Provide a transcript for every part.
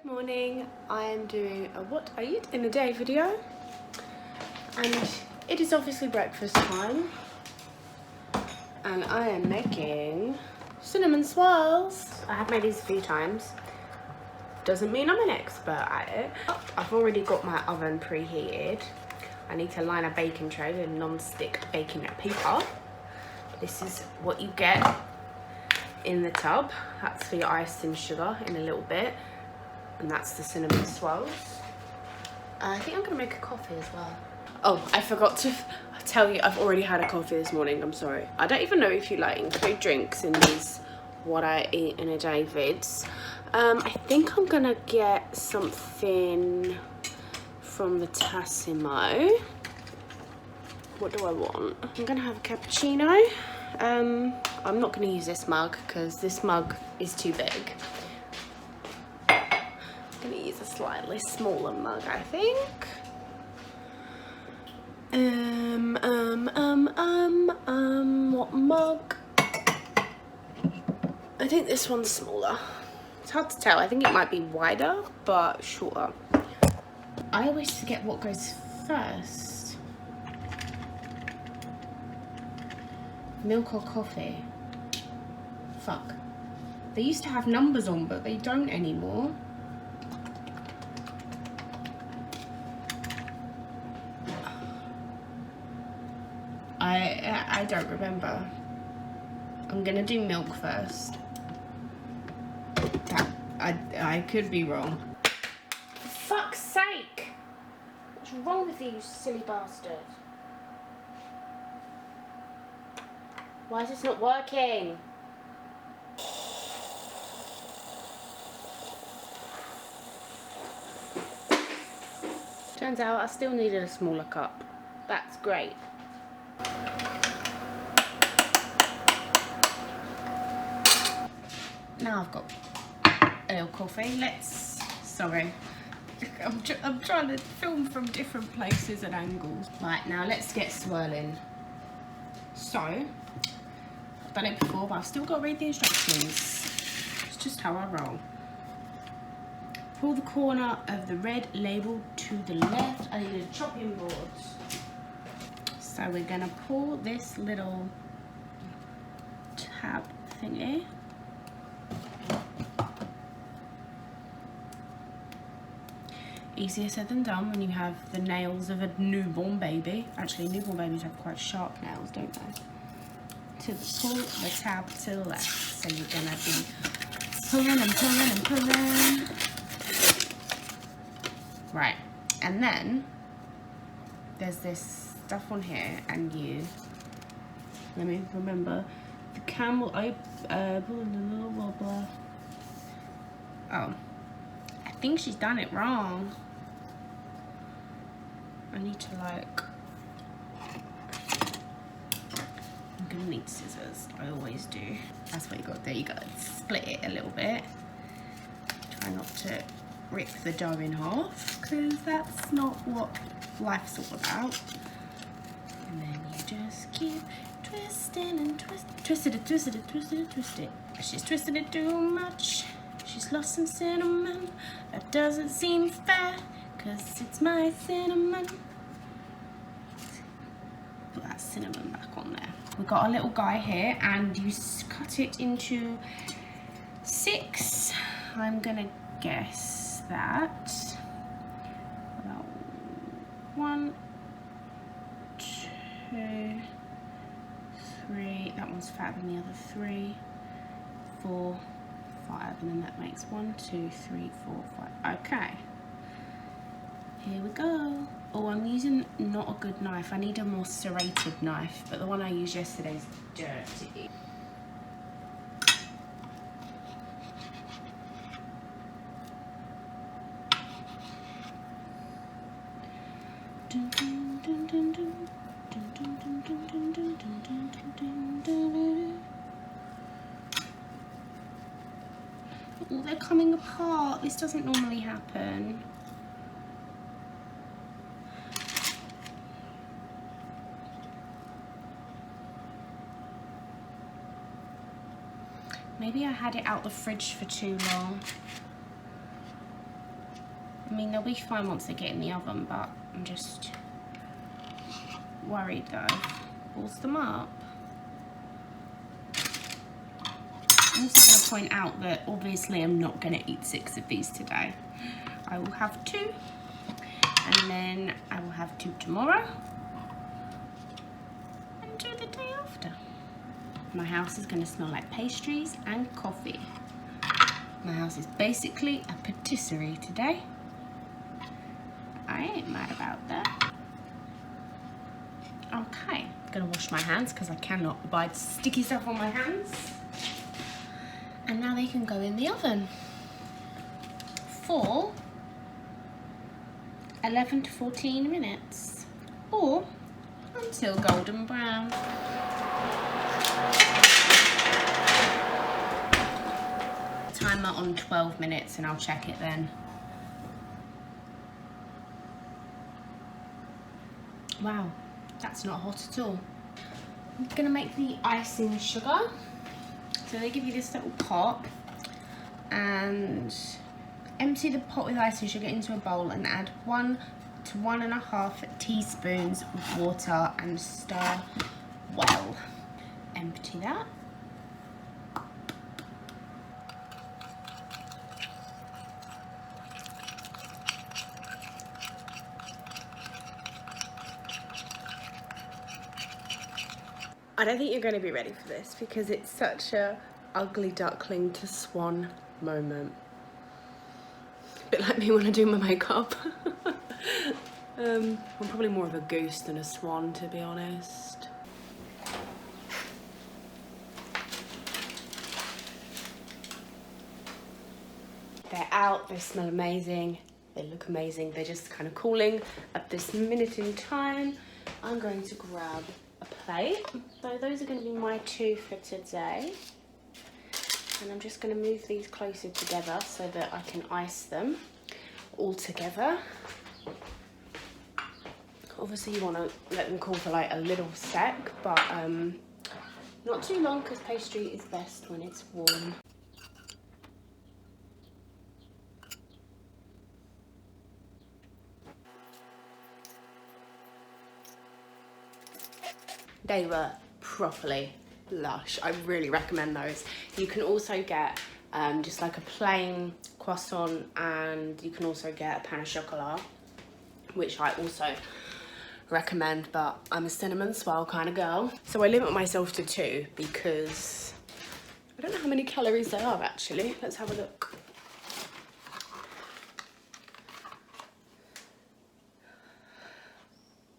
Morning, I am doing a what I eat in a day video, and it is obviously breakfast time, and I am making cinnamon swirls. I have made these a few times, doesn't mean I'm an expert at it. I've already got my oven preheated. I need to line a baking tray with non-stick baking paper. This is what you get in the tub. That's for your ice and sugar in a little bit. And that's the cinnamon swirls. I think I'm gonna make a coffee as well. Oh, I forgot to tell you, I've already had a coffee this morning, I'm sorry. I don't even know if you like include drinks in these what I eat in a day vids. I think I'm gonna get something from the Tassimo. What do I want? I'm gonna have a cappuccino. I'm not gonna use this mug because this mug is too big. I'm gonna use a slightly smaller mug, I think. What mug? I think this one's smaller. It's hard to tell. I think it might be wider, but shorter. I always forget what goes first. Milk or coffee? Fuck. They used to have numbers on, but they don't anymore. I don't remember. I'm gonna do milk first. I could be wrong. For fuck's sake! What's wrong with you, silly bastard? Why is this not working? Turns out I still needed a smaller cup. That's great. Now I've got a little coffee. Sorry. I'm trying to film from different places and angles. Right, now let's get swirling. So, I've done it before, but I've still got to read the instructions. It's just how I roll. Pull the corner of the red label to the left. I need a chopping board. So we're gonna pull this little tab thingy. Easier said than done when you have the nails of a newborn baby. Actually, newborn babies have quite sharp nails, don't they? Pull the tab to the left. So you're gonna be pulling and pulling and pulling. Right, and then there's this stuff on here, and let me remember, the camel, pull the little wobbler. Oh, I think she's done it wrong. I need to I'm gonna need scissors, I always do. That's what you got, there you go, split it a little bit. Try not to rip the dough in half, because that's not what life's all about. And then you just keep twisting and twisting it, twist it. She's twisted it too much. She's lost some cinnamon. That doesn't seem fair, cause it's my cinnamon. Put that cinnamon back on there. We've got a little guy here, and you cut it into 6. I'm gonna guess that about 1, 2, 3. That one's fatter than the other 3, 4, 5, and then that makes 1, 2, 3, 4, 5. Okay, here we go. Oh, I'm using not a good knife. I need a more serrated knife, but the one I used yesterday is dirty. Oh, they're coming apart. This doesn't normally happen. Maybe I had it out the fridge for too long. I mean, they'll be fine once they get in the oven, but I'm just worried that I've balls them up. I'm also going to point out that obviously I'm not going to eat 6 of these today. I will have 2, and then I will have 2 tomorrow, and 2 the day after. My house is going to smell like pastries and coffee. My house is basically a patisserie today. I ain't mad about that. Okay, I'm gonna wash my hands because I cannot abide sticky stuff on my hands. And now they can go in the oven for 11 to 14 minutes, or until golden brown. Timer on 12 minutes and I'll check it then. Wow, that's not hot at all. I'm gonna make the icing sugar. So they give you this little pot, and empty the pot with icing sugar into a bowl and add 1 to 1.5 teaspoons of water and stir well. Empty that. I don't think you're going to be ready for this because it's such a ugly duckling to swan moment. A bit like me when I do my makeup. I'm probably more of a goose than a swan, to be honest. They're out, they smell amazing, they look amazing, they're just kind of cooling at this minute in time. I'm going to grab a plate. So those are going to be my 2 for today. And I'm just going to move these closer together so that I can ice them all together. Obviously you want to let them cool for like a little sec, but not too long because pastry is best when it's warm. They were properly lush. I really recommend those. You can also get just like a plain croissant, and you can also get a pain au chocolat, which I also recommend, but I'm a cinnamon swirl kind of girl. So I limit myself to 2 because I don't know how many calories they are actually. Let's have a look.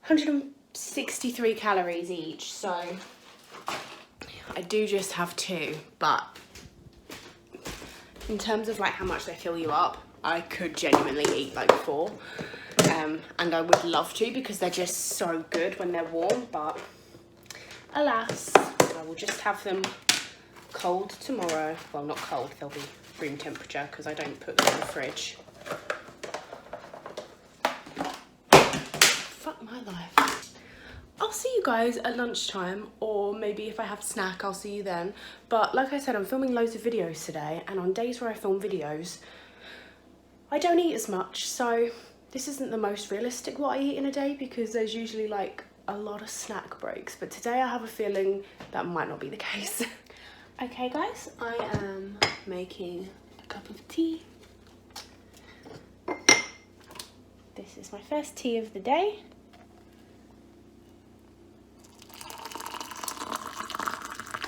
$163 calories each, so I do just have 2, but in terms of like how much they fill you up, I could genuinely eat like 4, and I would love to because they're just so good when they're warm, but alas, I will just have them cold tomorrow. Well, not cold, they'll be room temperature because I don't put them in the fridge. Fuck my life. I'll see you guys at lunchtime, or maybe if I have a snack I'll see you then. But like I said, I'm filming loads of videos today, and on days where I film videos I don't eat as much, so this isn't the most realistic what I eat in a day because there's usually like a lot of snack breaks, but today I have a feeling that might not be the case. Okay guys, I am making a cup of tea. This is my first tea of the day.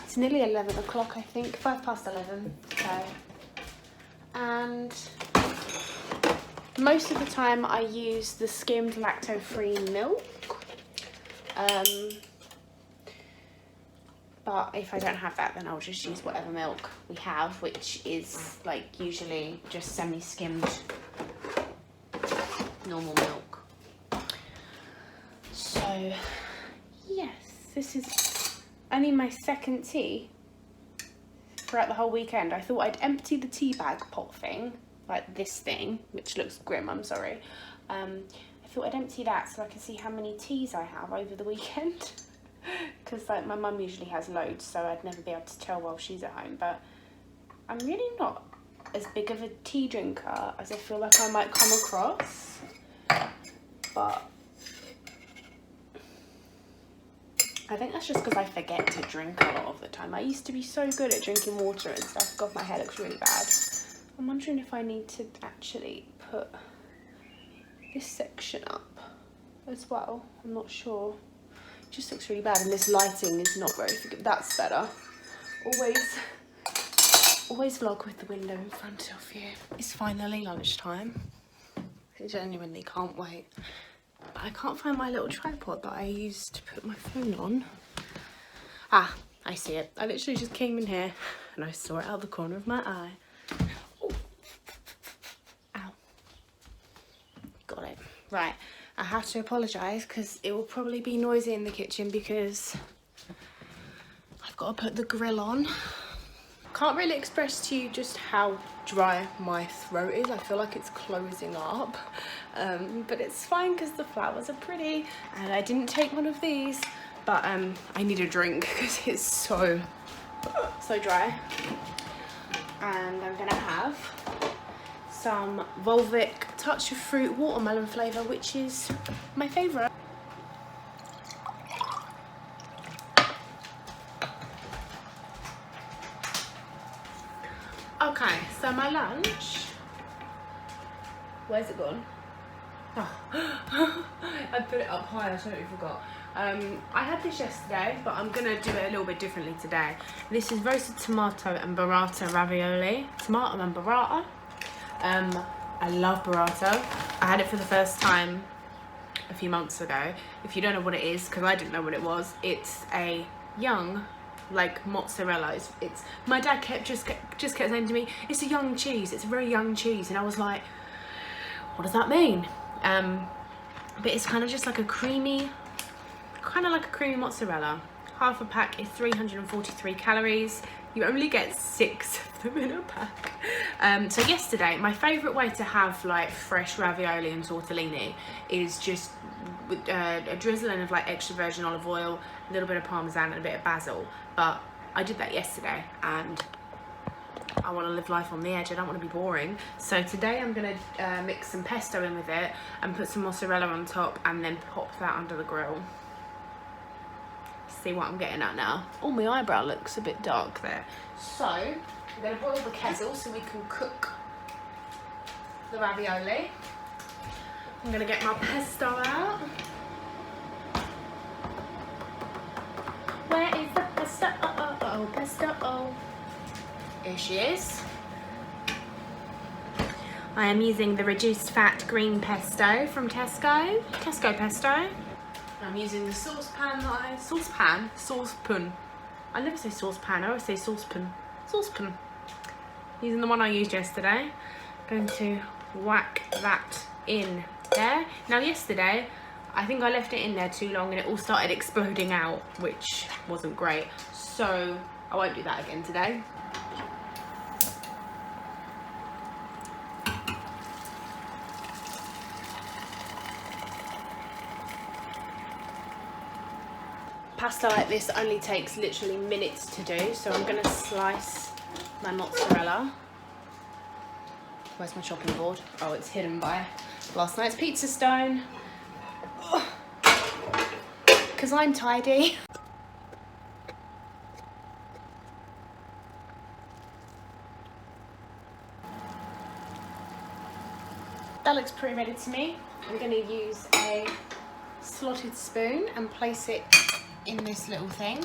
It's nearly 11 o'clock, I think, 5 past 11, so. And most of the time I use the skimmed lacto-free milk. But if I don't have that, then I'll just use whatever milk we have, which is like usually just semi-skimmed normal milk. So yes, this is only my second tea throughout the whole weekend. I thought I'd empty the tea bag pot thing, like this thing, which looks grim, I'm sorry. I thought I'd empty that so I can see how many teas I have over the weekend. Because like my mum usually has loads, so I'd never be able to tell while she's at home, but I'm really not as big of a tea drinker as I feel like I might come across, but I think that's just because I forget to drink a lot of the time. I used to be so good at drinking water and stuff. God, my hair looks really bad. I'm wondering if I need to actually put this section up as well. I'm not sure. It just looks really bad, and this lighting is not very good. That's better. Always vlog with the window in front of you. It's finally lunchtime. I genuinely can't wait. But I can't find my little tripod that I used to put my phone on. Ah, I see it. I literally just came in here and I saw it out the corner of my eye. Oh. Ow. Got it. Right, I have to apologise because it will probably be noisy in the kitchen because I've got to put the grill on. Can't really express to you just how dry my throat is. I feel like it's closing up, but it's fine because the flowers are pretty and I didn't take one of these, but I need a drink because it's so dry. And I'm gonna have some Volvic Touch of Fruit watermelon flavour, which is my favourite. Okay, so my lunch, where's it gone? Oh. I put it up high, I totally forgot. I had this yesterday, but I'm gonna do it a little bit differently today. This is roasted tomato and burrata ravioli. Tomato and burrata. I love burrata. I had it for the first time a few months ago. If you don't know what it is, because I didn't know what it was, it's a young, like mozzarella. It's my dad just kept saying to me, it's a young cheese, it's a very young cheese, and I was like, what does that mean? But it's kind of just like a creamy, mozzarella. Half a pack is 343 calories. You only get 6 of them in a pack. So yesterday, my favourite way to have like fresh ravioli and tortellini is just with a drizzling of like extra virgin olive oil, a little bit of parmesan and a bit of basil. But I did that yesterday and I want to live life on the edge. I don't want to be boring. So today I'm going to mix some pesto in with it and put some mozzarella on top and then pop that under the grill. See what I'm getting at now. Oh, my eyebrow looks a bit dark there. So I'm going to boil the kettle so we can cook the ravioli. I'm going to get my pesto out. Where is the pesto? Oh, pesto. Oh. Here she is. I am using the reduced fat green pesto from Tesco. Tesco pesto. I'm using the saucepan that saucepan. I never say saucepan, I always say saucepan. Saucepan. Using the one I used yesterday. Going to whack that in there. Now yesterday, I think I left it in there too long and it all started exploding out, which wasn't great. So I won't do that again today. Pasta like this only takes literally minutes to do, so I'm going to slice my mozzarella. Where's my chopping board? Oh, it's hidden by last night's pizza stone. Because I'm tidy. That looks pretty ready to me. I'm going to use a slotted spoon and place it in this little thing.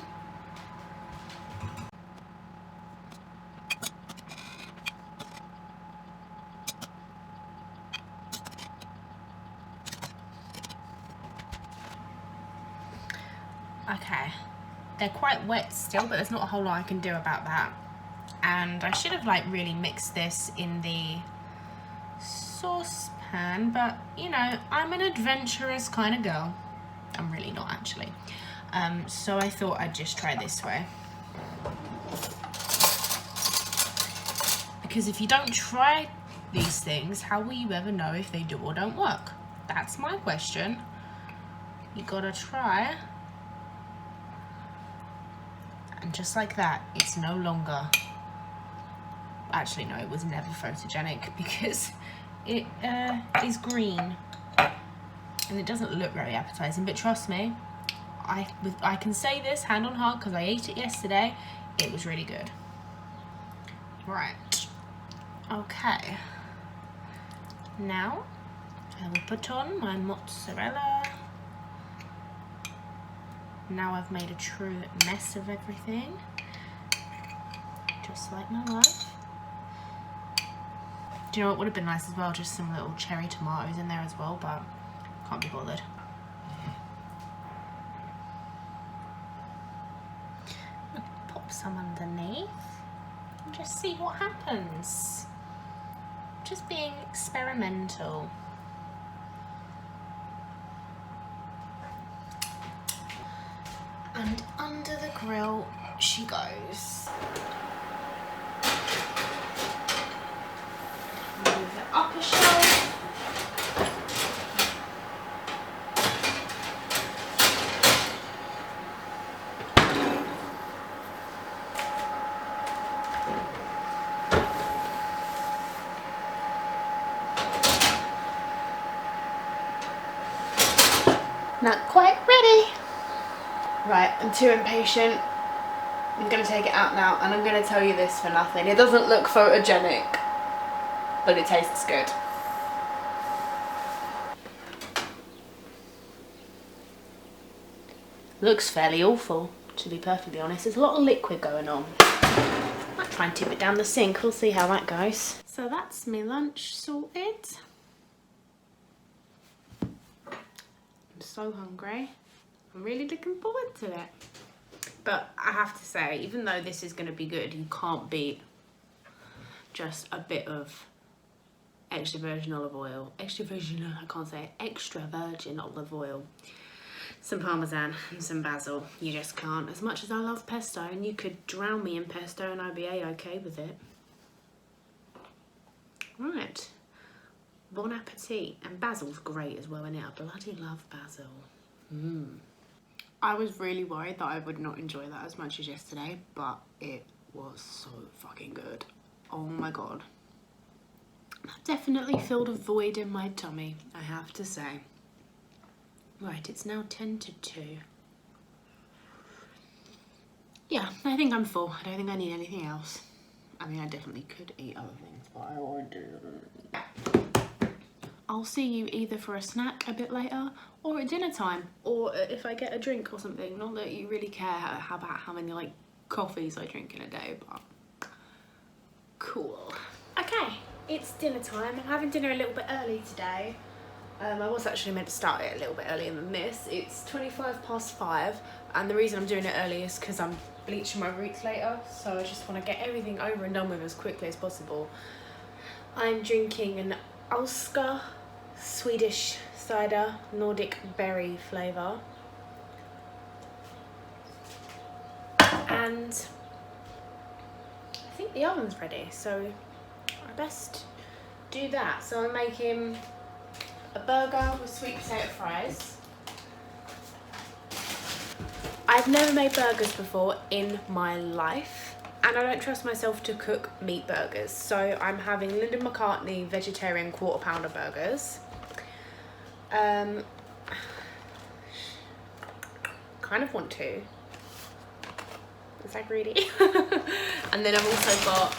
Okay, they're quite wet still, but there's not a whole lot I can do about that. And I should have like really mixed this in the saucepan, but you know, I'm an adventurous kind of girl. I'm really not actually. So I thought I'd just try this way. Because if you don't try these things, how will you ever know if they do or don't work? That's my question. You gotta try. And just like that, it's no longer Actually, no, it was never photogenic because it is green and it doesn't look very appetizing. But trust me, I can say this hand on heart because I ate it yesterday. It was really good. Right. Okay. Now I will put on my mozzarella. Now I've made a true mess of everything, just like my love. Do you know what would have been nice as well? Just some little cherry tomatoes in there as well, but can't be bothered. Pop some underneath and just see what happens. Just being experimental. And under the grill she goes. Move it up a shelf. Not quite ready. Right, I'm too impatient. I'm going to take it out now and I'm going to tell you this for nothing. It doesn't look photogenic, but it tastes good. Looks fairly awful, to be perfectly honest. There's a lot of liquid going on. Might try and tip it down the sink. We'll see how that goes. So that's my lunch sorted. I'm so hungry. I'm really looking forward to it. But I have to say, even though this is going to be good, you can't beat just a bit of extra virgin olive oil. Extra virgin olive oil. Some parmesan and some basil. You just can't. As much as I love pesto, and you could drown me in pesto and I'd be okay with it. Right. Bon appetit. And basil's great as well, innit? I bloody love basil. I was really worried that I would not enjoy that as much as yesterday, but it was so fucking good. Oh my god. That definitely filled a void in my tummy, I have to say. Right, it's now 10 to 2. Yeah, I think I'm full. I don't think I need anything else. I mean, I definitely could eat other things, but I won't do it. I'll see you either for a snack a bit later or at dinner time, or if I get a drink or something. Not that you really care about how many like coffees I drink in a day, but cool. Okay, it's dinner time. I'm having dinner a little bit early today. I was actually meant to start it a little bit earlier than this. It's 5:25, and the reason I'm doing it early is because I'm bleaching my roots later, so I just want to get everything over and done with as quickly as possible. I'm drinking an Ulska Swedish cider, Nordic berry flavour. And I think the oven's ready, so I best do that. So I'm making a burger with sweet potato fries. I've never made burgers before in my life, and I don't trust myself to cook meat burgers, so I'm having Linda McCartney vegetarian quarter pounder burgers. Kind of want to. Is that greedy? And then I've also got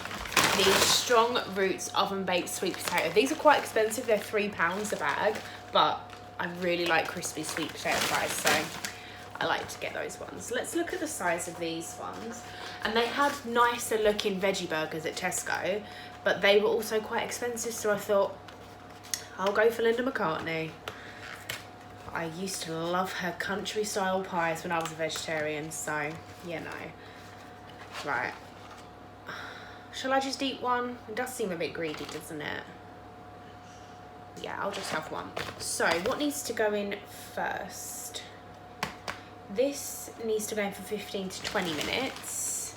these Strong Roots oven baked sweet potato. These are quite expensive. They're £3 a bag, but I really like crispy sweet potato fries, so I like to get those ones. Let's look at the size of these ones. And they had nicer looking veggie burgers at Tesco, but they were also quite expensive, so I thought I'll go for Linda McCartney. I used to love her country style pies when I was a vegetarian, so you know. Right. Shall I just eat one? It does seem a bit greedy, doesn't it? Yeah, I'll just have one. So, what needs to go in first? This needs to go in for 15 to 20 minutes.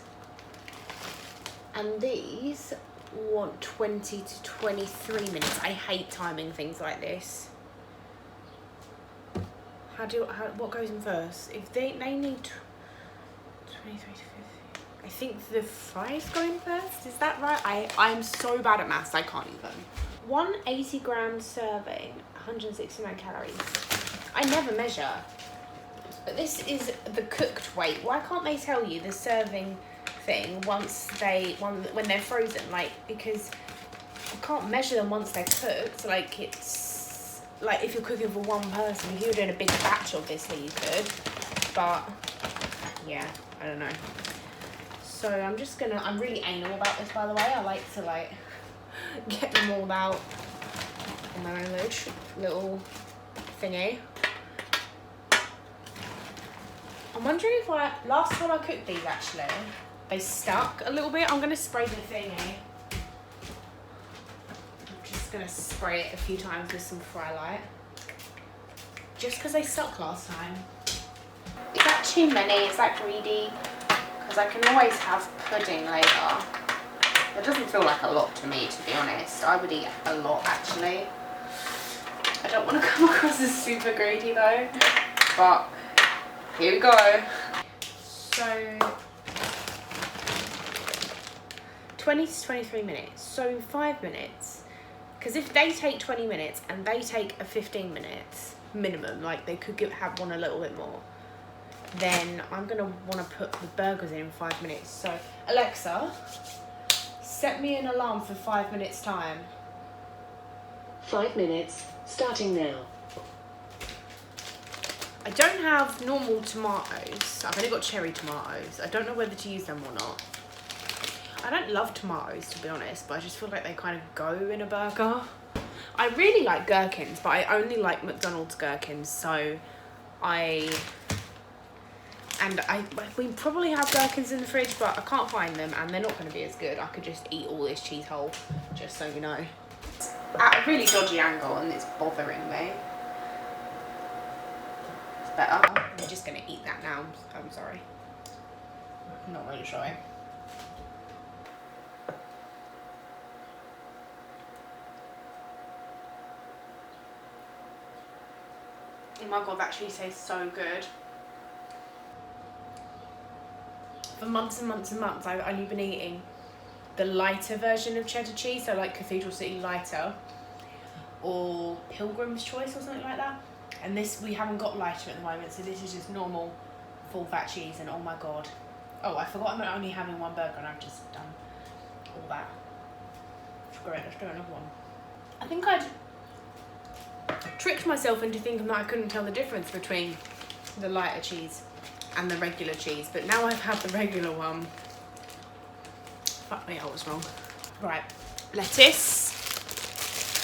And these want 20 to 23 minutes. I hate timing things like this. What goes in first? If they need 23 to 50. I think the fries go in first. Is that right? I'm so bad at maths, I can't even. 180 gram serving, 169 calories. I never measure. But this is the cooked weight. Why can't they tell you the serving thing when they're frozen? Like, because you can't measure them once they're cooked. Like, it's like if you're cooking for one person, if you were doing a big batch, obviously you could. But yeah, I don't know. So I'm really anal about this, by the way. I like to like get them all out on my own little thingy. I'm wondering if last time I cooked these actually, they stuck a little bit. I'm gonna spray the thingy. I'm just gonna spray it a few times with some Fry Light. Just because they stuck last time. Is that too many? Is that greedy? Because I can always have pudding later. It doesn't feel like a lot to me, to be honest. I would eat a lot actually. I don't want to come across as super greedy though, but here we go. So 20 to 23 minutes, so 5 minutes. Because if they take 20 minutes and they take a 15 minutes minimum, like they could have one a little bit more, then I'm gonna want to put the burgers in 5 minutes. So Alexa, set me an alarm for 5 minutes time. 5 minutes, starting now. I don't have normal tomatoes. I've only got cherry tomatoes. I don't know whether to use them or not. I don't love tomatoes, to be honest, but I just feel like they kind of go in a burger. I really like gherkins, but I only like McDonald's gherkins, so we probably have gherkins in the fridge, but I can't find them and they're not going to be as good. I could just eat all this cheese whole, just so you know. At a really dodgy angle and it's bothering me. Better. I'm just gonna eat that now. I'm sorry. I'm not really sure. Oh my god, that cheese tastes so good. For months and months and months, I've only been eating the lighter version of cheddar cheese, so like Cathedral City lighter or Pilgrim's Choice or something like that. And this, we haven't got lighter at the moment, so this is just normal full fat cheese, and oh my god. Oh, I forgot I'm only having one burger and I've just done all that. Screw it, let's do another one. I think I'd tricked myself into thinking that I couldn't tell the difference between the lighter cheese and the regular cheese, but now I've had the regular one. Fuck me, I was wrong. Right, lettuce,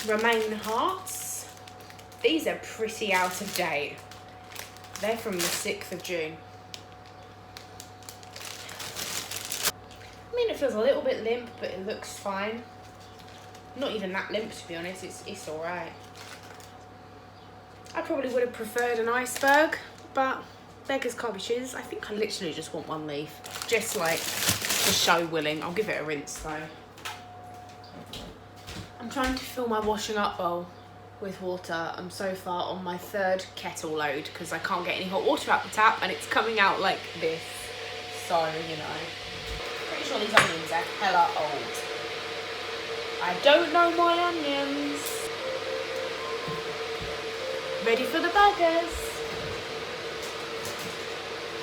romaine hearts. These are pretty out of date. They're from the 6th of June. I mean, it feels a little bit limp, but it looks fine. Not even that limp, to be honest. It's all right. I probably would have preferred an iceberg, but beggars can't be choosers. I think I literally just want one leaf, just like to show willing. I'll give it a rinse though. I'm trying to fill my washing up bowl with water. I'm so far on my 3rd kettle load because I can't get any hot water out the tap and it's coming out like this. So, you know. Pretty sure these onions are hella old. I don't know my onions. Ready for the burgers.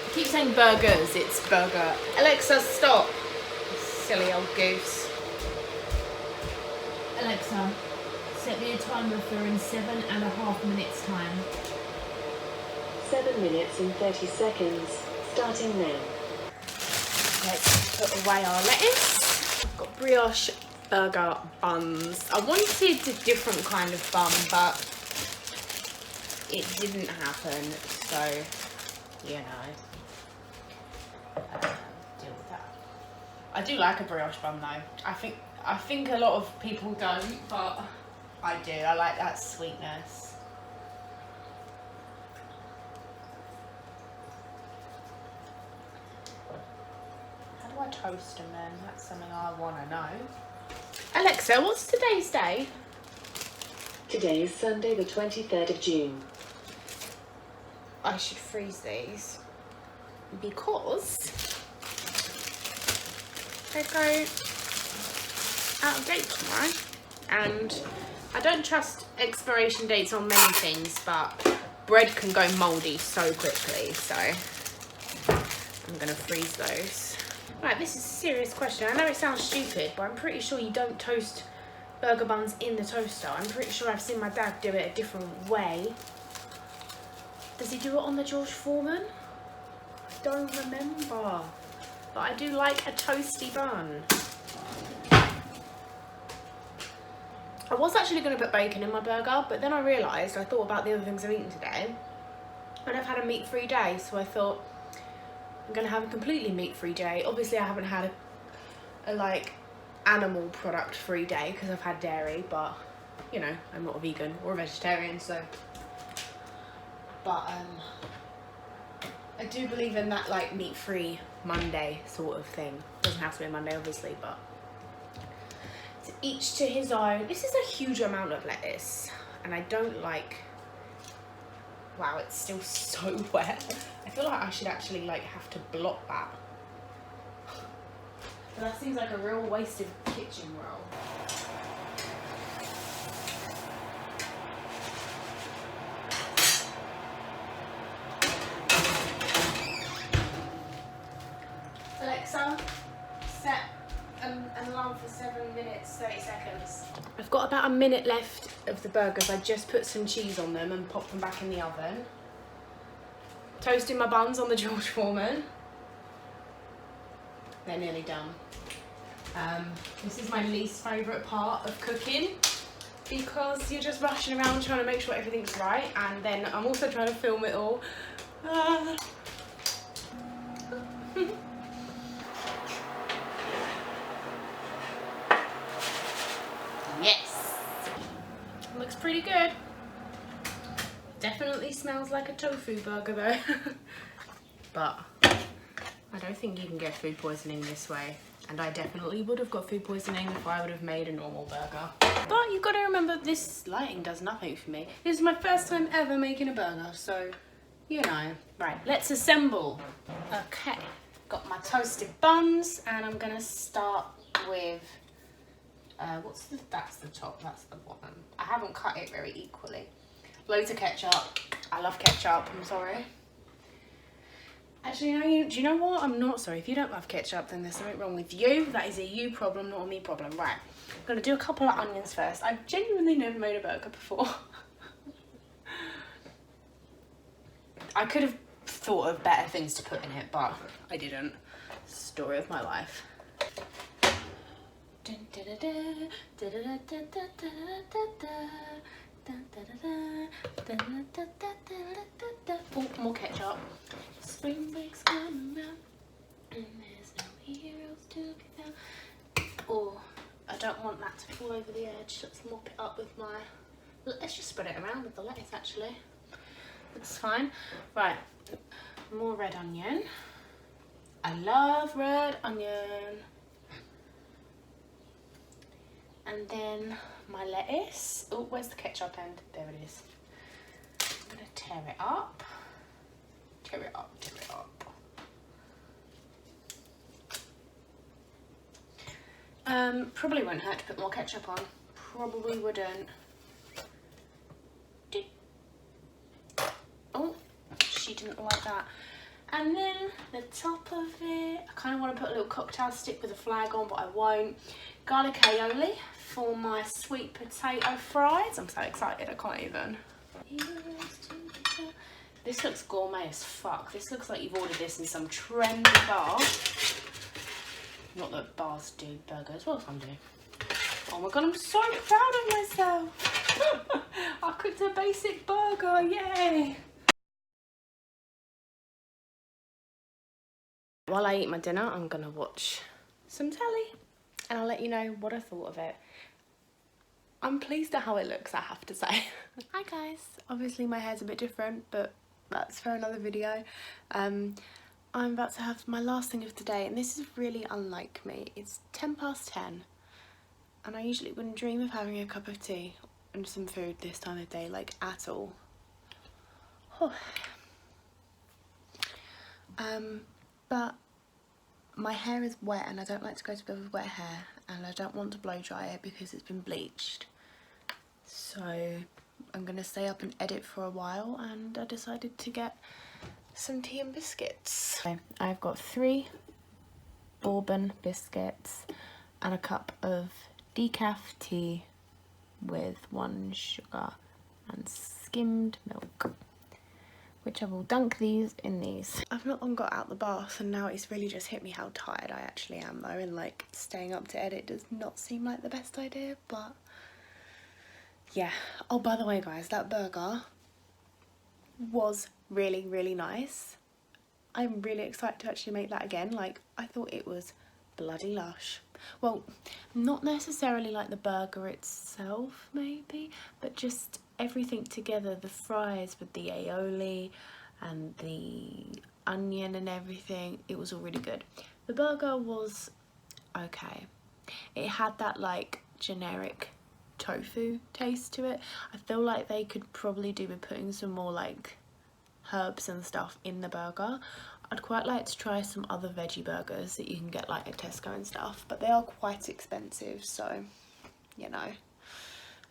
I keep saying burgers, it's burger. Alexa, stop. Silly old goose. Alexa, set me a timer for in 7.5 minutes time. 7 minutes and 30 seconds, starting now. Let's put away our lettuce. I've got brioche burger buns. I wanted a different kind of bun, but it didn't happen, so, you know. Deal with that. I do like a brioche bun though. I think a lot of people don't, but I do. I like that sweetness. How do I toast them then? That's something I want to know. Alexa, what's today's day? Today is Sunday the 23rd of June. I should freeze these because they go out of date tomorrow. And I don't trust expiration dates on many things, but bread can go mouldy so quickly, so I'm gonna freeze those. Right, this is a serious question. I know it sounds stupid, but I'm pretty sure you don't toast burger buns in the toaster. I'm pretty sure I've seen my dad do it a different way. Does he do it on the George Foreman? I don't remember, but I do like a toasty bun. I was actually going to put bacon in my burger, but then I realised, I thought about the other things I've eaten today, and I've had a meat-free day, so I thought I'm going to have a completely meat-free day. Obviously I haven't had a like animal product free day because I've had dairy, but you know, I'm not a vegan or a vegetarian, so. But I do believe in that like meat-free Monday sort of thing. Doesn't have to be a Monday obviously, but to each to his own. This is a huge amount of lettuce and I don't like, wow, it's still so wet. I feel like I should actually like have to block that. But that seems like a real waste of kitchen roll. Alexa, set an alarm for 7 minutes, 30 seconds. I've got about a minute left of the burgers. I just put some cheese on them and popped them back in the oven. Toasting my buns on the George Foreman. They're nearly done. This is my least favourite part of cooking because you're just rushing around trying to make sure everything's right, and then I'm also trying to film it all. Yes! Looks pretty good. Definitely smells like a tofu burger though. But I don't think you can get food poisoning this way. And I definitely would have got food poisoning if I would have made a normal burger. But you've got to remember, this lighting does nothing for me. This is my first time ever making a burger, so, you know. Right, let's assemble. Okay, got my toasted buns, and I'm gonna start with, that's the top, that's the bottom. I haven't cut it very equally. Loads of ketchup. I love ketchup, I'm sorry. Actually, do you know what? I'm not sorry. If you don't love ketchup, then there's something wrong with you. That is a you problem, not a me problem. Right, I'm gonna do a couple of onions first. I've genuinely never made a burger before. I could have thought of better things to put in it, but I didn't. Story of my life. Oh, more ketchup. Spring break's coming round, and there's no heroes to be found. Oh, I don't want that to fall over the edge. Let's mop it up with my. Let's just spread it around with the lettuce. Actually, that's fine. Right, more red onion. I love red onion. And then my lettuce. Oh, where's the ketchup end? There it is. I'm gonna tear it up. Tear it up, tear it up. Probably won't hurt to put more ketchup on. Probably wouldn't. Oh, she didn't like that. And then the top of it, I kind of want to put a little cocktail stick with a flag on, but I won't. Garlic aioli for my sweet potato fries. I'm so excited, I can't even. This looks gourmet as fuck. This looks like you've ordered this in some trendy bar. Not that bars do burgers, well some do. Oh my god, I'm so proud of myself. I cooked a basic burger, yay. While I eat my dinner, I'm gonna watch some telly and I'll let you know what I thought of it. I'm pleased at how it looks, I have to say. Hi guys. Obviously my hair's a bit different, but that's for another video. I'm about to have my last thing of the day, and this is really unlike me. It's 10:10 and I usually wouldn't dream of having a cup of tea and some food this time of day, like at all. Oh. But my hair is wet and I don't like to go to bed with wet hair, and I don't want to blow dry it because it's been bleached. So I'm gonna stay up and edit for a while, and I decided to get some tea and biscuits. Okay, I've got 3 bourbon biscuits and a cup of decaf tea with 1 sugar and skimmed milk, which I will dunk these in these. I've not long got out the bath, and now it's really just hit me how tired I actually am though, and like staying up to edit does not seem like the best idea, but yeah. Oh, by the way guys, that burger was really nice. I'm really excited to actually make that again. Like, I thought it was bloody lush. Well, not necessarily like the burger itself maybe, but just everything together, the fries with the aioli and the onion and everything, it was all really good. The burger was okay. It had that like generic tofu taste to it. I feel like they could probably do with putting some more like herbs and stuff in the burger. I'd quite like to try some other veggie burgers that you can get like at Tesco and stuff, but they are quite expensive, so you know,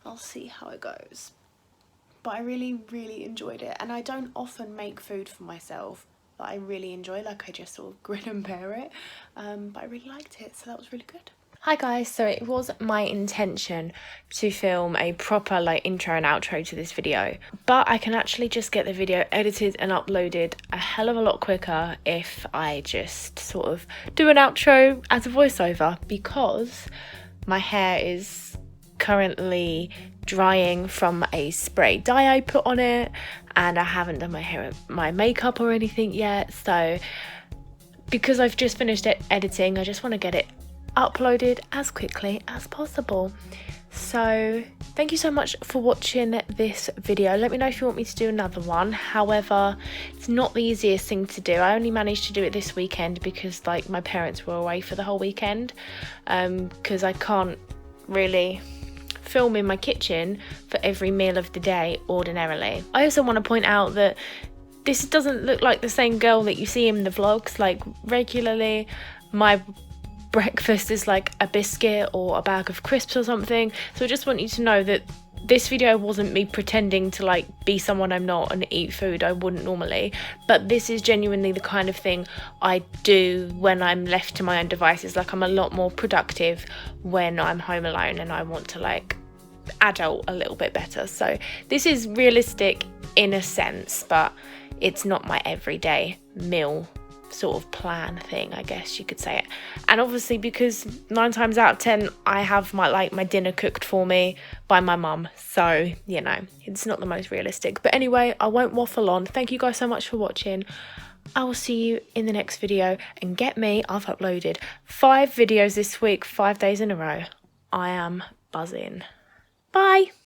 I'll see how it goes. But I really enjoyed it, and I don't often make food for myself that I really enjoy, like I just sort of grin and bear it, but I really liked it, so that was really good. Hi guys, so it was my intention to film a proper like intro and outro to this video, but I can actually just get the video edited and uploaded a hell of a lot quicker if I just sort of do an outro as a voiceover, because my hair is currently drying from a spray dye I put on it, and I haven't done my makeup or anything yet, so because I've just finished editing, I just want to get it uploaded as quickly as possible. So thank you so much for watching this video. Let me know if you want me to do another one. However, it's not the easiest thing to do. I only managed to do it this weekend because like my parents were away for the whole weekend, because I can't really film in my kitchen for every meal of the day ordinarily. I also want to point out that this doesn't look like the same girl that you see in the vlogs. Like regularly my breakfast is like a biscuit or a bag of crisps or something, so I just want you to know that this video wasn't me pretending to like be someone I'm not and eat food I wouldn't normally, but this is genuinely the kind of thing I do when I'm left to my own devices. Like I'm a lot more productive when I'm home alone and I want to like adult a little bit better. So this is realistic in a sense, but it's not my everyday meal sort of plan thing, I guess you could say it. And obviously because 9 times out of 10 I have my dinner cooked for me by my mum, so you know, it's not the most realistic. But anyway, I won't waffle on. Thank you guys so much for watching. I will see you in the next video, and get me, I've uploaded 5 videos this week, 5 days in a row. I am buzzing. Bye.